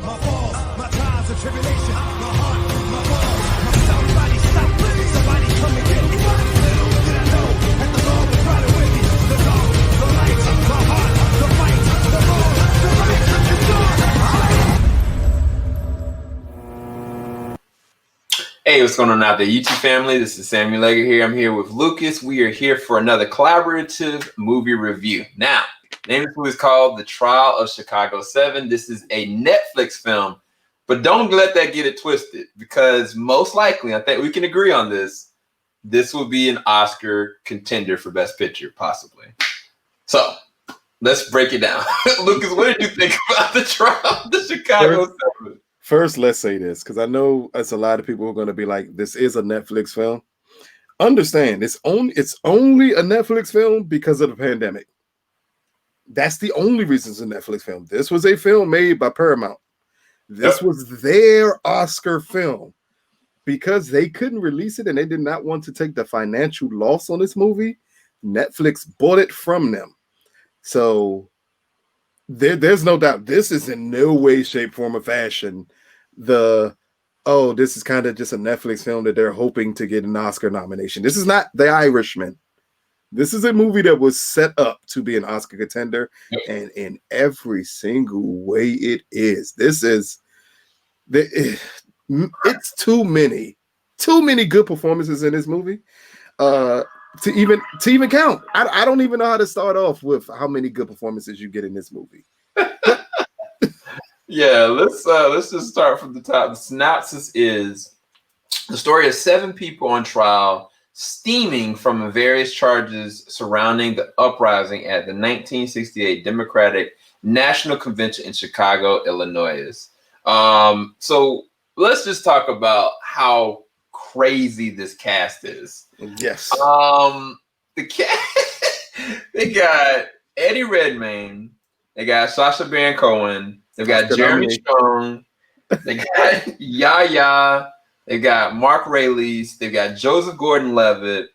my balls, my trials and tribulation, my heart, my balls, my somebody stop, somebody come and get me. Little did I know that the Lord was riding with me. The dark, the light, the heart, the fight, the wrong, the right, the dark. Hey, what's going on out there, YouTube family? This is Samuel Legger here. I'm here with Lucas. We are here for another collaborative movie review. Now, the name of the movie is called The Trial of Chicago 7. This is a Netflix film, but don't let that get it twisted, because most likely, I think we can agree on this, this will be an Oscar contender for Best Picture, possibly. So, let's break it down. Lucas, what did you think about The Trial of the Chicago 7? First, let's say this, because I know it's a lot of people who are going to be like, this is a Netflix film. Understand, it's only a Netflix film because of the pandemic. That's the only reason it's a Netflix film. This was a film made by Paramount. This was their Oscar film. Because they couldn't release it and they did not want to take the financial loss on this movie, Netflix bought it from them. So there's no doubt this is in no way, shape, form, or fashion this is kind of just a Netflix film that they're hoping to get an Oscar nomination. This is not The Irishman. This is a movie that was set up to be an Oscar contender, and in every single way it is. It's too many good performances in this movie to even count. I don't even know how to start off with how many good performances you get in this movie. Yeah, let's just start from the top. The synopsis is the story of 7 people on trial, steaming from various charges surrounding the uprising at the 1968 Democratic National Convention in Chicago, Illinois. So let's just talk about how crazy this cast is. Yes. The cast, they got Eddie Redmayne, they got Sacha Baron Cohen, they've got Jeremy Strong, they got Yahya, they got Mark Rayleigh, they got Joseph Gordon-Levitt,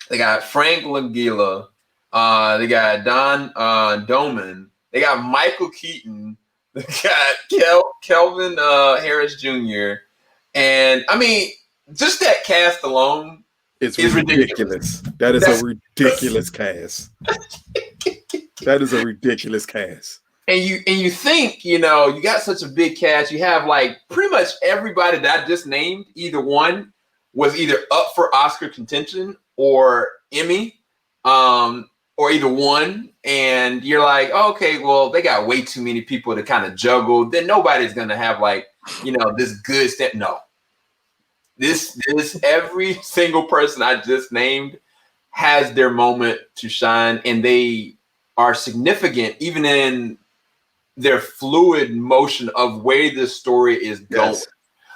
they got Frank Langella, they got Don Doman, they got Michael Keaton, they got Kelvin Harris Jr. And I mean, just that cast alone is ridiculous. That is a ridiculous cast. That is a ridiculous cast. And you think, you got such a big cast, you have like pretty much everybody that I just named, either one was either up for Oscar contention or Emmy, or either one, and you're like, oh, okay, well, they got way too many people to kind of juggle. Then nobody's gonna have like, this good step. No, this every single person I just named has their moment to shine, and they are significant even in their fluid motion of where this story is going. Yes.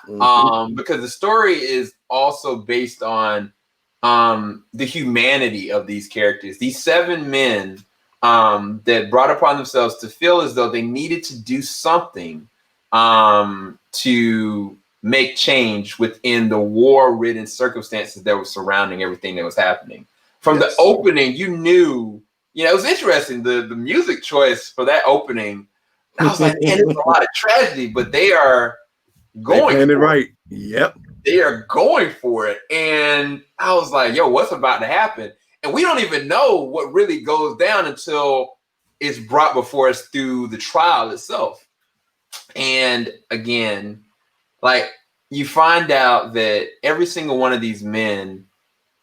Mm-hmm. Because the story is also based on the humanity of these characters. These 7 men that brought upon themselves to feel as though they needed to do something to make change within the war-ridden circumstances that were surrounding everything that was happening. From the opening, you knew, it was interesting, the music choice for that opening. I was like, man, there's a lot of tragedy, but they are going for it. Right. Yep. They are going for it. And I was like, yo, what's about to happen? And we don't even know what really goes down until it's brought before us through the trial itself. And again, like, you find out that every single one of these men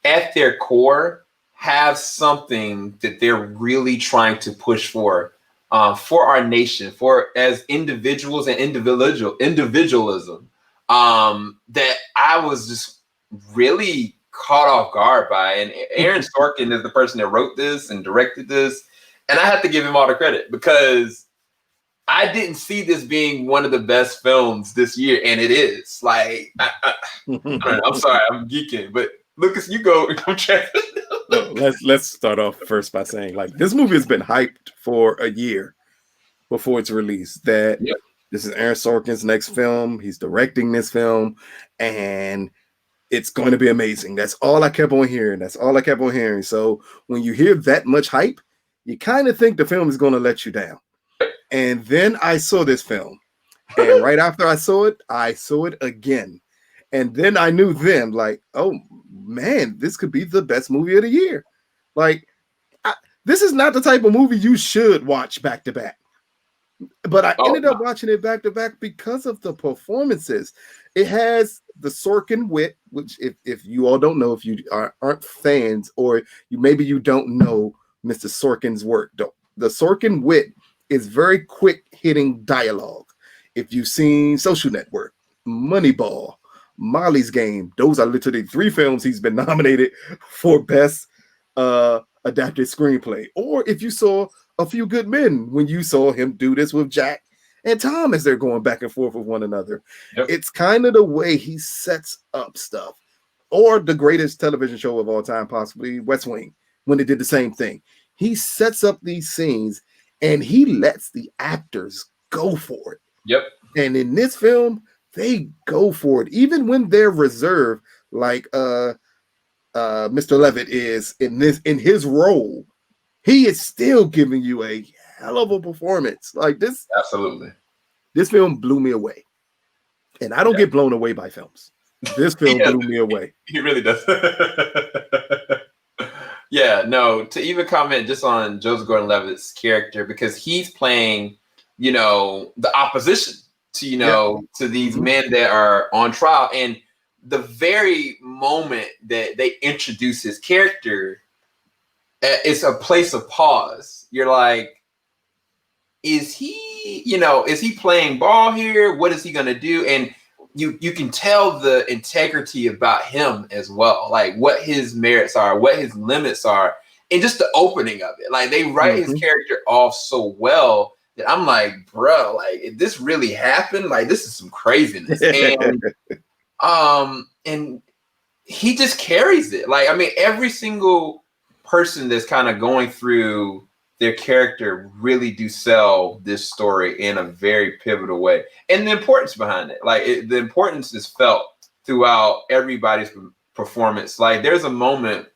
at their core have something that they're really trying to push for our nation, for as individuals and individualism. That I was just really caught off guard by. And Aaron Sorkin is the person that wrote this and directed this. And I have to give him all the credit, because I didn't see this being one of the best films this year. And it is. Like, I don't know, I'm sorry, I'm geeking. But Lucas, you go. Let's start off first by saying, like, this movie has been hyped for a year before it's released. That this is Aaron Sorkin's next film. He's directing this film, and it's going to be amazing. That's all I kept on hearing. So when you hear that much hype, you kind of think the film is going to let you down. And then I saw this film, And right after I saw it again. And then I knew then, like, oh man, this could be the best movie of the year. Like, this is not the type of movie you should watch back to back. But I ended up watching it back to back because of the performances. It has the Sorkin wit, which if you all don't know, if you aren't fans, or maybe you don't know Mr. Sorkin's work, the Sorkin wit is very quick hitting dialogue. If you've seen Social Network, Moneyball, Molly's Game, those are literally 3 films he's been nominated for Best Adapted Screenplay. Or if you saw A Few Good Men, when you saw him do this with Jack and Tom as they're going back and forth with one another. Yep. It's kind of the way he sets up stuff. Or the greatest television show of all time, possibly West Wing, when they did the same thing. He sets up these scenes and he lets the actors go for it. Yep. And in this film, they go for it, even when they're reserved, like Mr. Levitt is in his role. He is still giving you a hell of a performance. Like this, absolutely. This film blew me away, and I don't get blown away by films. This film blew me away. He really does. Yeah, no. To even comment just on Joseph Gordon-Levitt's character, because he's playing, the opposition to to these men that are on trial, and the very moment that they introduce his character, it's a place of pause. You're like, is he playing ball here? What is he gonna do? And you can tell the integrity about him as well, like what his merits are, what his limits are, and just the opening of it. Like they write his character off so well that I'm like, bro, like if this really happened, like this is some craziness. And he just carries it. Like, I mean, every single person that's kind of going through their character really do sell this story in a very pivotal way. And the importance behind it, like the importance is felt throughout everybody's performance. Like there's a moment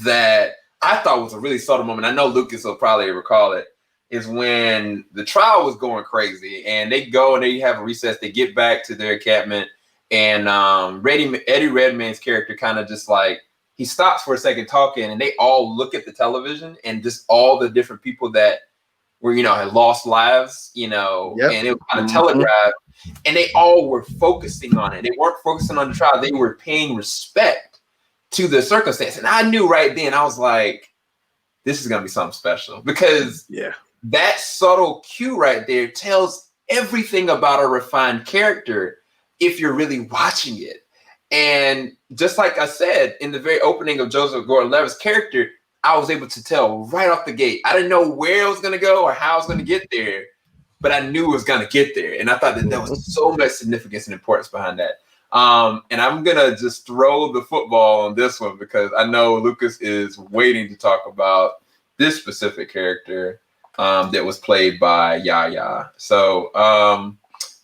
that I thought was a really subtle moment. I know Lucas will probably recall it, is when the trial was going crazy and they go and they have a recess, they get back to their encampment, and Eddie Redmayne's character kind of just like, he stops for a second talking, and they all look at the television and just all the different people that were, had lost lives, and it was kind of telegraphed, and they all were focusing on it. They weren't focusing on the trial. They were paying respect to the circumstance. And I knew right then, I was like, this is going to be something special, because that subtle cue right there tells everything about a refined character if you're really watching it. And just like I said, in the very opening of Joseph Gordon-Levitt's character, I was able to tell right off the gate. I didn't know where it was going to go or how I was going to get there, but I knew it was going to get there. And I thought that there was so much significance and importance behind that. And I'm going to just throw the football on this one, because I know Lucas is waiting to talk about this specific character that was played by Yahya. So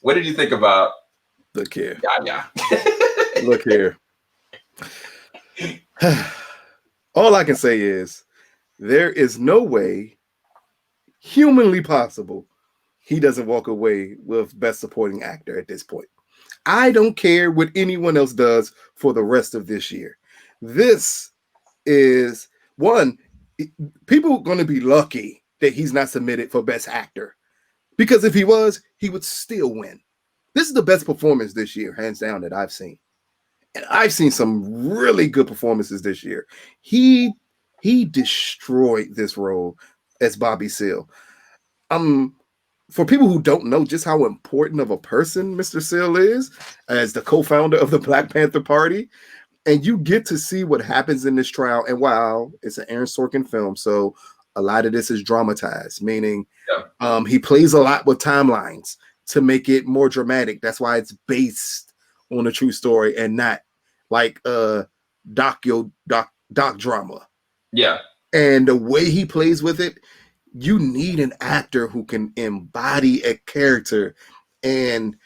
what did you think about Yahya? Look here. All I can say is there is no way humanly possible he doesn't walk away with Best Supporting Actor at this point. I don't care what anyone else does for the rest of this year. This is one, people are going to be lucky that he's not submitted for Best Actor, because if he was, he would still win. This is the best performance this year, hands down, that I've seen. And I've seen some really good performances this year. He destroyed this role as Bobby Seale. For people who don't know just how important of a person Mr. Seale is as the co-founder of the Black Panther Party, and you get to see what happens in this trial. And wow, it's an Aaron Sorkin film, so a lot of this is dramatized, meaning he plays a lot with timelines to make it more dramatic. That's why it's based on a true story and not like doc drama. Yeah. And the way he plays with it, you need an actor who can embody a character, and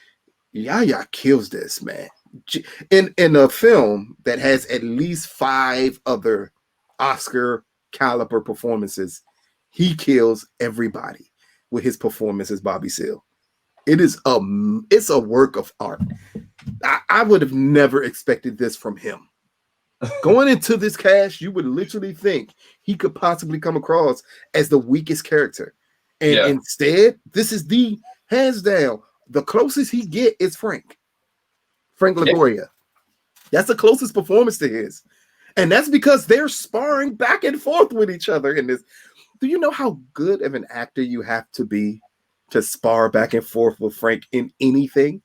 Yahya kills this, man. In a film that has at least 5 other Oscar caliber performances, he kills everybody with his performance as Bobby Seale. it's a work of art. I would have never expected this from him. Going into this cast, you would literally think he could possibly come across as the weakest character. And instead, this is the hands down, the closest he get is Frank LaGoya. That's the closest performance to his. And that's because they're sparring back and forth with each other in this. Do you know how good of an actor you have to be to spar back and forth with Frank in anything?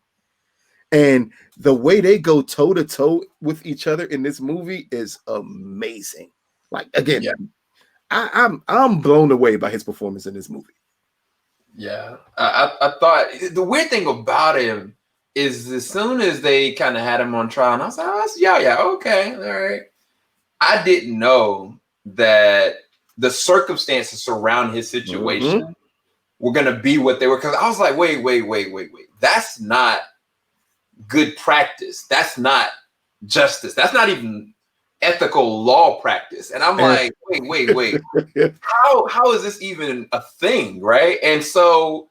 And the way they go toe to toe with each other in this movie is amazing. Like, again, I'm blown away by his performance in this movie. Yeah, I thought the weird thing about him is as soon as they kind of had him on trial, and I was like, oh, okay, all right. I didn't know that the circumstances surrounding his situation were going to be what they were. Because I was like, wait. That's not good practice. That's not justice. That's not even ethical law practice. And I'm like, wait. How is this even a thing, right? And so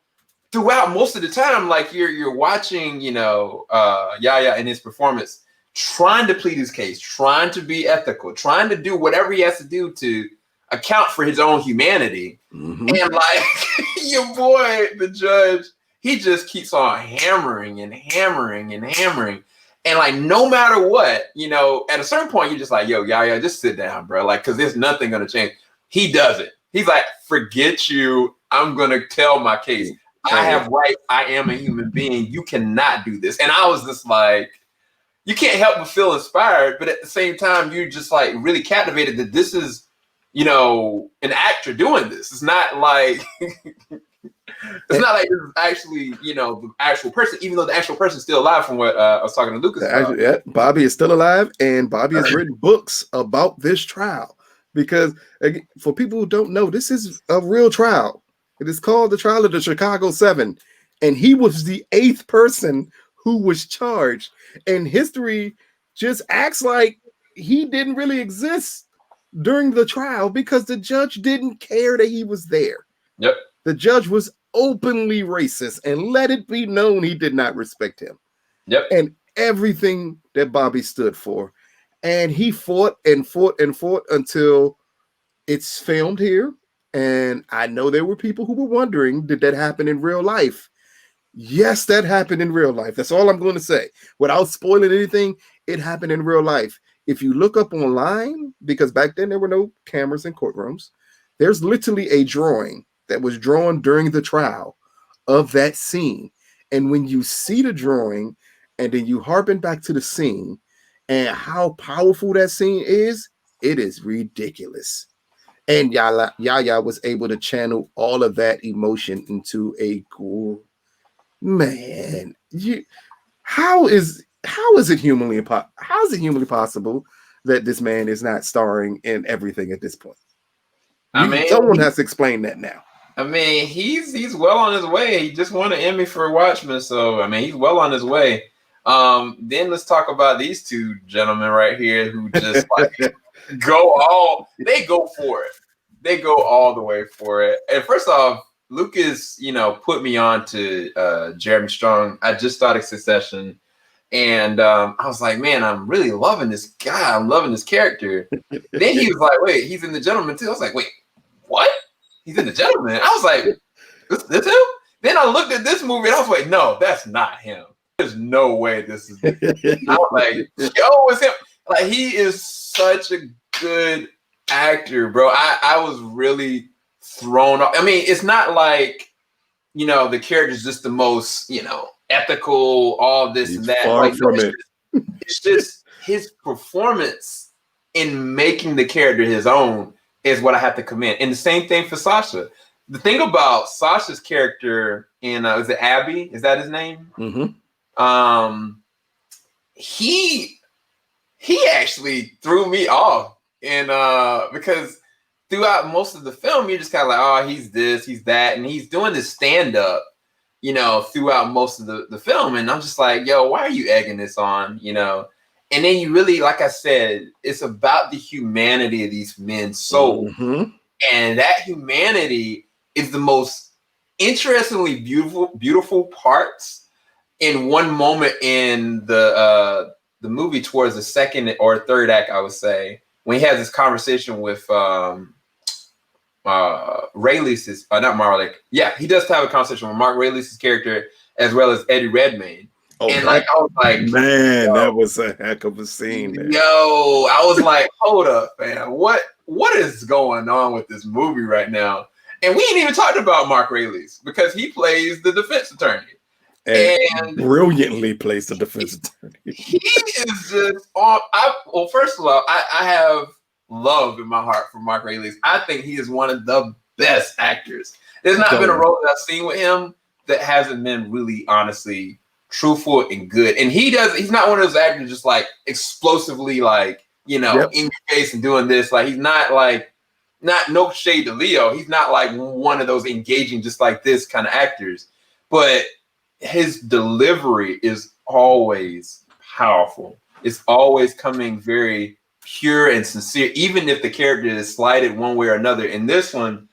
throughout most of the time, like you're watching, Yahya in his performance, trying to plead his case, trying to be ethical, trying to do whatever he has to do to account for his own humanity. And like your boy, the judge, he just keeps on hammering. And like, no matter what, at a certain point, you're just like, yo, Yahya, just sit down, bro. Like, cause there's nothing going to change. He does it. He's like, forget you. I'm going to tell my case. I have rights. I am a human being. You cannot do this. And I was just like, you can't help but feel inspired. But at the same time, you're just like really captivated that this is, an actor doing this. It's not like, it's not like this is actually, the actual person, even though the actual person is still alive from what I was talking to Lucas about. Bobby is still alive, and Bobby has written books about this trial. Because for people who don't know, this is a real trial. It is called the trial of the Chicago 7. And he was the 8th person who was charged. And history just acts like he didn't really exist during the trial because the judge didn't care that he was there. Yep. The judge was openly racist and let it be known he did not respect him. Yep. And everything that Bobby stood for. And he fought until it's filmed here. And I know there were people who were wondering, did that happen in real life? Yes, that happened in real life. That's all I'm going to say. Without spoiling anything, it happened in real life. If you look up online, because back then there were no cameras in courtrooms, there's literally a drawing that was drawn during the trial of that scene. And when you see the drawing and then you harken back to the scene and how powerful that scene is, it is ridiculous. And Yahya was able to channel all of that emotion into a gore. Man, how is it humanly possible that this man is not starring in everything at this point? Someone has to explain that now. I mean, he's well on his way. He just won an Emmy for Watchmen, so I mean, he's well on his way. Then let's talk about these two gentlemen right here who just like they go for it. They go all the way for it. And first off, Lucas, put me on to Jeremy Strong. I just started Succession, and I was like, man, I'm really loving this guy. I'm loving this character. Then he was like, wait, he's in The Gentleman too. I was like, wait, what? He's in The Gentleman. I was like, this him? Then I looked at this movie and I was like, no, that's not him. There's no way this is him. I was like, yo, it's him. Like, he is such a good actor, bro. I was really thrown off. I mean, it's not like, the character is just the most, ethical, all this and that. Far like, from it's just his performance in making the character his own is what I have to commend. And the same thing for Sasha. The thing about Sasha's character in is it Abby? Is that his name? Mm-hmm. He actually threw me off, and because throughout most of the film, you're just kind of like, oh, he's this, he's that, and he's doing this stand up, throughout most of the film, and I'm just like, yo, why are you egging this on, And then you really, like I said, it's about the humanity of these men's soul. Mm-hmm. And that humanity is the most interestingly beautiful parts in one moment in the movie towards the second or third act, I would say, when he has this conversation with Rayleigh, not Marley. Yeah, he does have a conversation with Mark Rayleigh's character as well as Eddie Redmayne. Oh, and like I was like, man, that was a heck of a scene, man. Yo, I was like, hold up, man. What is going on with this movie right now? And we ain't even talked about Mark Rayleigh's because he plays the defense attorney. And brilliantly plays the defense attorney. He is just on. Well, first of all, I have love in my heart for Mark Rayleigh's. I think he is one of the best actors. There's not been a role that I've seen with him that hasn't been really, honestly, truthful and good. And he's not one of those actors just like explosively, like, in your face and doing this. Like, he's not like, no shade to Leo. He's not like one of those engaging, just like this kind of actors. But his delivery is always powerful. It's always coming very pure and sincere, even if the character is slighted one way or another. In this one,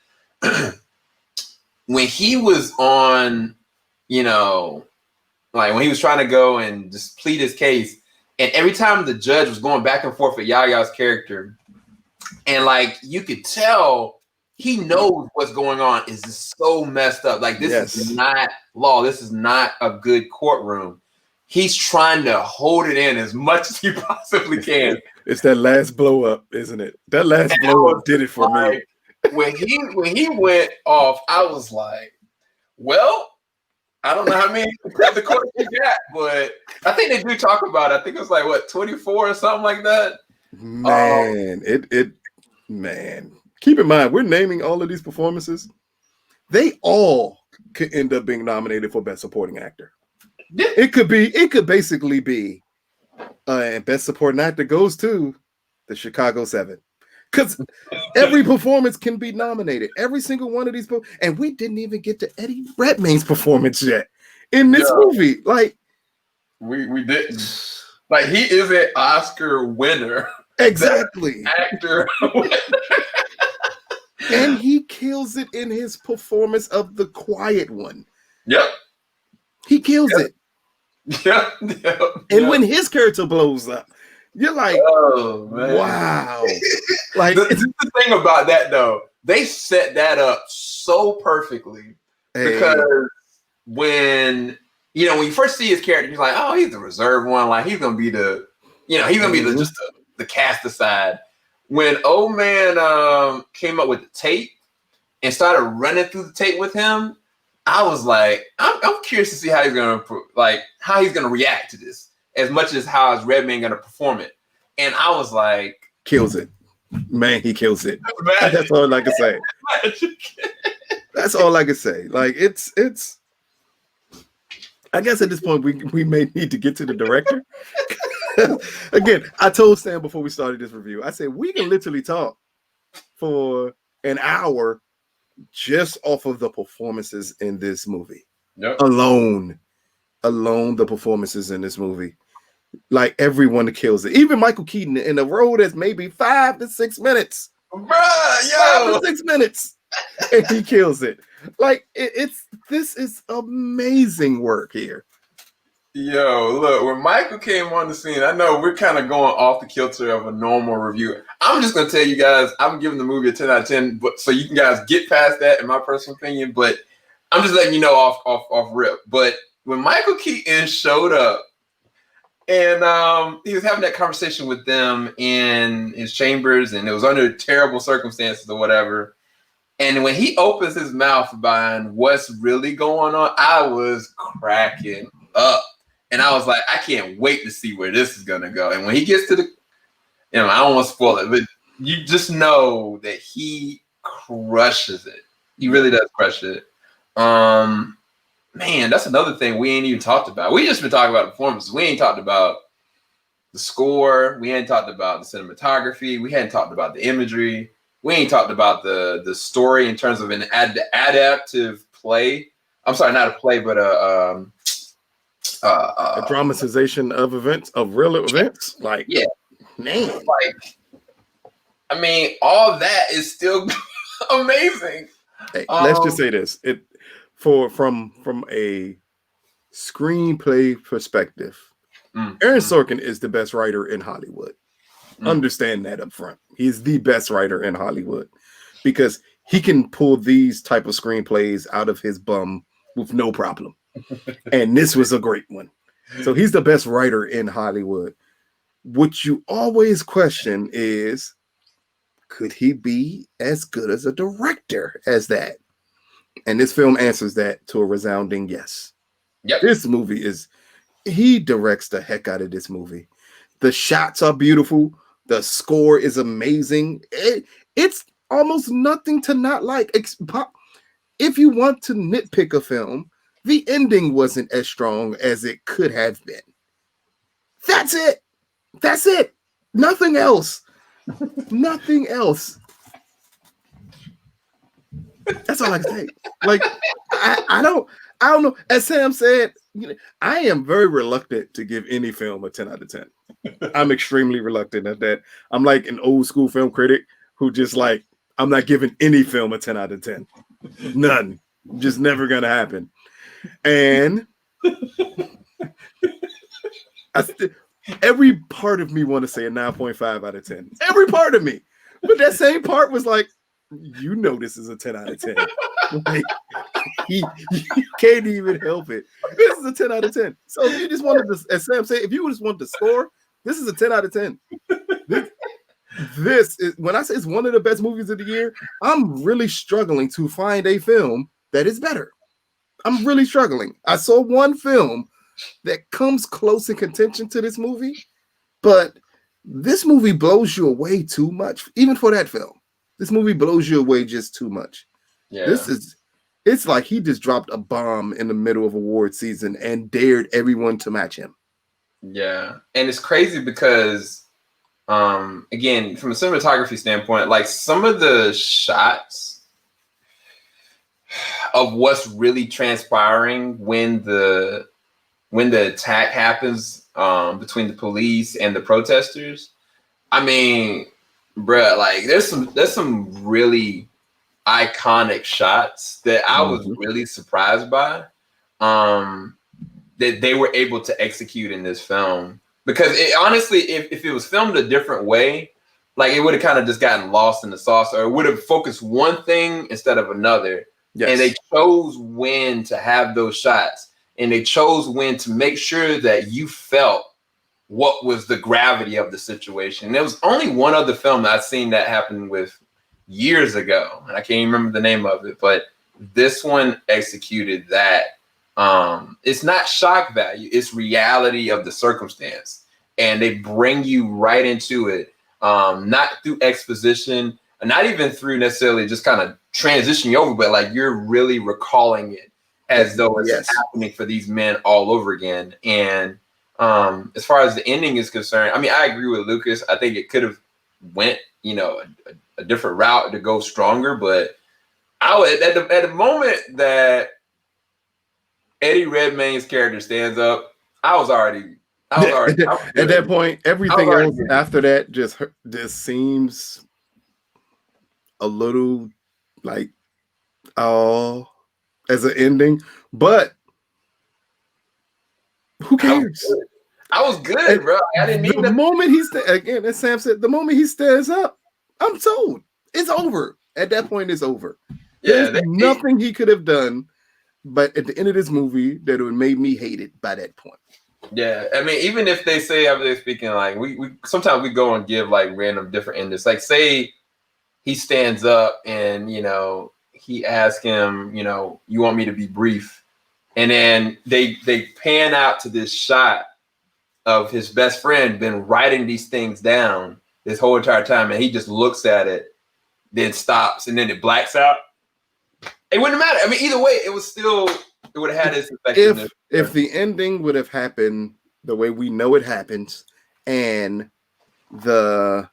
when he was on, like when he was trying to go and just plead his case, and every time the judge was going back and forth with Yaya's character, and like you could tell he knows what's going on is just so messed up. Like, this is not law. This is not a good courtroom. He's trying to hold it in as much as he possibly can. It's that last blow up, isn't it? That last blow up did it for me. When he went off, I was like, well, I don't know how many the court you got, but I think they do talk about it. I think it was like, what, 24 or something like that? Man, man. Keep in mind, we're naming all of these performances. They all could end up being nominated for Best Supporting Actor. Yeah. It could basically be and Best Supporting Actor goes to the Chicago 7. Because every performance can be nominated. Every single one of these. And we didn't even get to Eddie Redmayne's performance yet in this movie. Like, we didn't. Like, he is an Oscar winner. Exactly. Actor. And he kills it in his performance of The Quiet One. Yep. He kills it. Yep. And when his character blows up, you're like, oh, man. Wow. Like, the thing about that, though, they set that up so perfectly. Because when you first see his character, you're like, oh, he's the reserved one. Like, he's going to be the, just the cast aside. When old man came up with the tape and started running through the tape with him, I was like, I'm curious to see how he's gonna react to this, as much as how is Redmayne gonna perform it. And I was like, kills it, man. He kills it. That's all I can say. That's all I can say. Like, it's. I guess at this point we may need to get to the director. Again, I told Sam before we started this review, I said we can literally talk for an hour just off of the performances in this movie. Yep. Alone the performances in this movie. Like, everyone kills it. Even Michael Keaton in a role that's maybe 5 to 6 minutes. Bruh, yo! 5 to 6 minutes. And he kills it. Like, this is amazing work here. Yo, look, when Michael came on the scene, I know we're kind of going off the kilter of a normal review. I'm just gonna tell you guys, I'm giving the movie a 10 out of 10, but so you can guys get past that in my personal opinion. But I'm just letting you know off rip. But when Michael Keaton showed up and he was having that conversation with them in his chambers, and it was under terrible circumstances or whatever. And when he opens his mouth about what's really going on, I was cracking up. And I was like, I can't wait to see where this is going to go. And when he gets to I don't want to spoil it, but you just know that he crushes it. He really does crush it. Man, that's another thing we ain't even talked about. We just been talking about the performances. We ain't talked about the score. We ain't talked about the cinematography. We hadn't talked about the imagery. We ain't talked about the story in terms of an adaptive play. I'm sorry, not a play, but a dramatization of events, of real events. Like, yeah, man. Like, I mean, all that is still amazing. Hey, let's just say this: from a screenplay perspective, Aaron Sorkin is the best writer in Hollywood. Understand that up front. He's the best writer in Hollywood because he can pull these type of screenplays out of his bum with no problem. And this was a great one. So he's the best writer in Hollywood. What you always question is, could he be as good as a director as that? And this film answers that to a resounding yes. Yep. This movie he directs the heck out of this movie. The shots are beautiful. The score is amazing. It's almost nothing to not like. If you want to nitpick a film, the ending wasn't as strong as it could have been. That's it. That's it. Nothing else. Nothing else. That's all I can say. Like, I don't know. As Sam said, I am very reluctant to give any film a 10 out of 10. I'm extremely reluctant at that. I'm like an old school film critic who just like, I'm not giving any film a 10 out of 10. None. Just never gonna happen. And every part of me want to say a 9.5 out of 10. Every part of me. But that same part was like, this is a 10 out of 10. Like, you can't even help it. This is a 10 out of 10. So if you just wanted to, as Sam said, if you just want to score, this is a 10 out of 10. This is, when I say it's one of the best movies of the year, I'm really struggling to find a film that is better. I'm really struggling. I saw one film that comes close in contention to this movie, but this movie blows you away too much, even for that film. This movie blows you away just too much. Yeah. It's like he just dropped a bomb in the middle of award season and dared everyone to match him. Yeah. And it's crazy because, again, from a cinematography standpoint, like some of the shots of what's really transpiring when the attack happens between the police and the protesters, I mean, bruh, like there's some really iconic shots that I was really surprised by that they were able to execute in this film. Because honestly, if it was filmed a different way, like it would have kind of just gotten lost in the sauce, or it would have focused one thing instead of another. Yes. And they chose when to have those shots, and they chose when to make sure that you felt what was the gravity of the situation. And there was only one other film that I've seen that happen with years ago, and I can't even remember the name of it, but this one executed that. It's not shock value, it's reality of the circumstance, and they bring you right into it, not through exposition, not even through necessarily just kind of transition you over, but like you're really recalling it as though it's happening for these men all over again. And as far as the ending is concerned, I mean, I agree with Lucas. I think it could have went, a different route to go stronger, but I would at the moment that Eddie Redmayne's character stands up, I was already at that point. Everything else after that just seems a little like as an ending, but who cares? I was good, bro. I didn't need the moment again, as Sam said, the moment he stands up, I'm told it's over. At that point, it's over. Yeah, there's nothing he could have done, but at the end of this movie, that would made me hate it by that point. Yeah, I mean, even if they say, after they're speaking, like we sometimes we go and give like random different endings. Like, say he stands up and he asks him, you want me to be brief, and then they pan out to this shot of his best friend been writing these things down this whole entire time, and he just looks at it, then stops, and then it blacks out. It wouldn't matter. I mean, either way, it would have had its effect. If the ending would have happened the way we know it happens, and the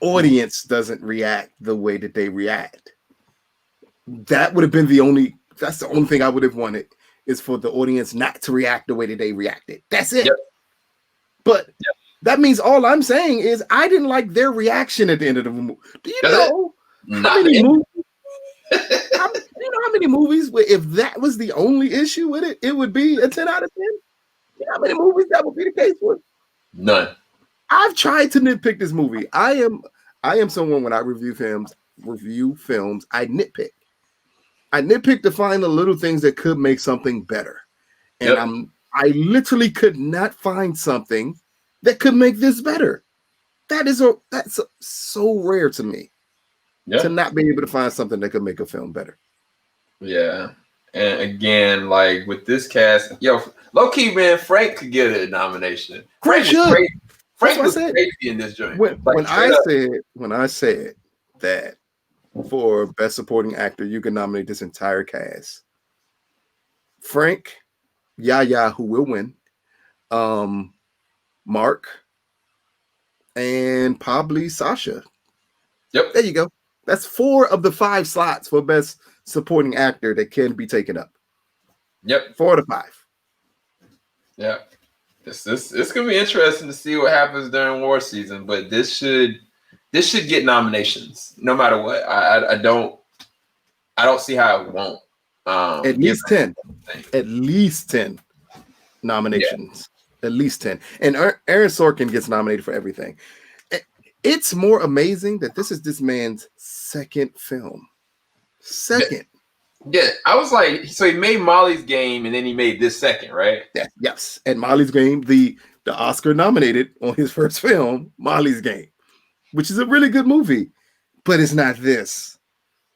audience doesn't react the way that they react, that would have been that's the only thing I would have wanted, is for the audience not to react the way that they reacted. That's it. Yep. But that means all I'm saying is I didn't like their reaction at the end of the movie. Do you know how many movies? You know how many movies, if that was the only issue with it, it would be a 10 out of 10? You know how many movies that would be the case with? None. I've tried to nitpick this movie. I am someone when I review films, I nitpick. I nitpick to find the little things that could make something better. And I literally could not find something that could make this better. That's so rare to me. To not be able to find something that could make a film better. Yeah. And again, like with this cast, low key, man, Frank could get a nomination. Frank was crazy in this joint. When I said that for Best Supporting Actor, you can nominate this entire cast. Frank, Yaya, who will win, Mark, and probably Sasha. Yep. There you go. That's 4 of the 5 slots for Best Supporting Actor that can be taken up. Yep. 4 to 5. Yeah. It's gonna be interesting to see what happens during war season, but this should get nominations no matter what. I don't see how it won't. At least 10. At least 10 nominations. Yeah. At least 10. And Aaron Sorkin gets nominated for everything. It's more amazing that this is this man's second film. Second. Yeah, I was like, so he made Molly's Game and then he made this second, right? Yeah, yes. And Molly's Game, the Oscar nominated on his first film, Molly's Game, which is a really good movie, but it's not this.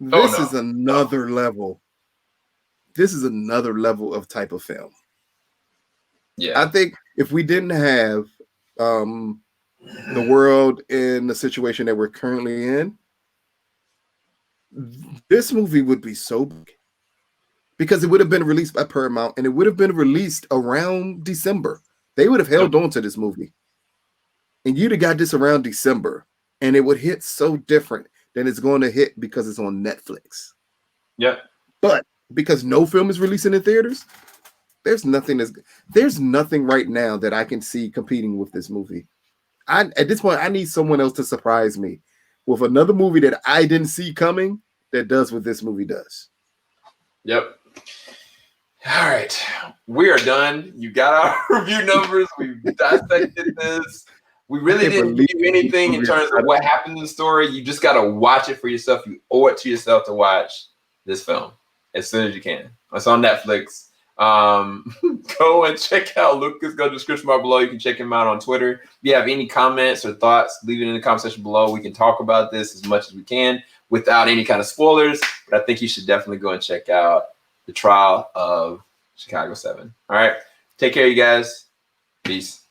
This is another level. This is another level of type of film. Yeah. I think if we didn't have the world in the situation that we're currently in, this movie would be so big because it would have been released by Paramount and it would have been released around December. They would have held on to this movie and you'd have got this around December and it would hit so different than it's going to hit because it's on Netflix. Yeah. But because no film is releasing in theaters, there's nothing right now that I can see competing with this movie. At this point, I need someone else to surprise me with another movie that I didn't see coming that does what this movie does. Yep. All right. We are done. You got our review numbers. We dissected this. We really didn't give you anything in terms of what happened in the story. You just got to watch it for yourself. You owe it to yourself to watch this film as soon as you can. It's on Netflix. Go and check out Lucas. Go to the description bar below. You can check him out on Twitter. If you have any comments or thoughts, leave it in the comment section below. We can talk about this as much as we can without any kind of spoilers. But I think you should definitely go and check out The Trial of Chicago 7. All right. Take care, you guys. Peace.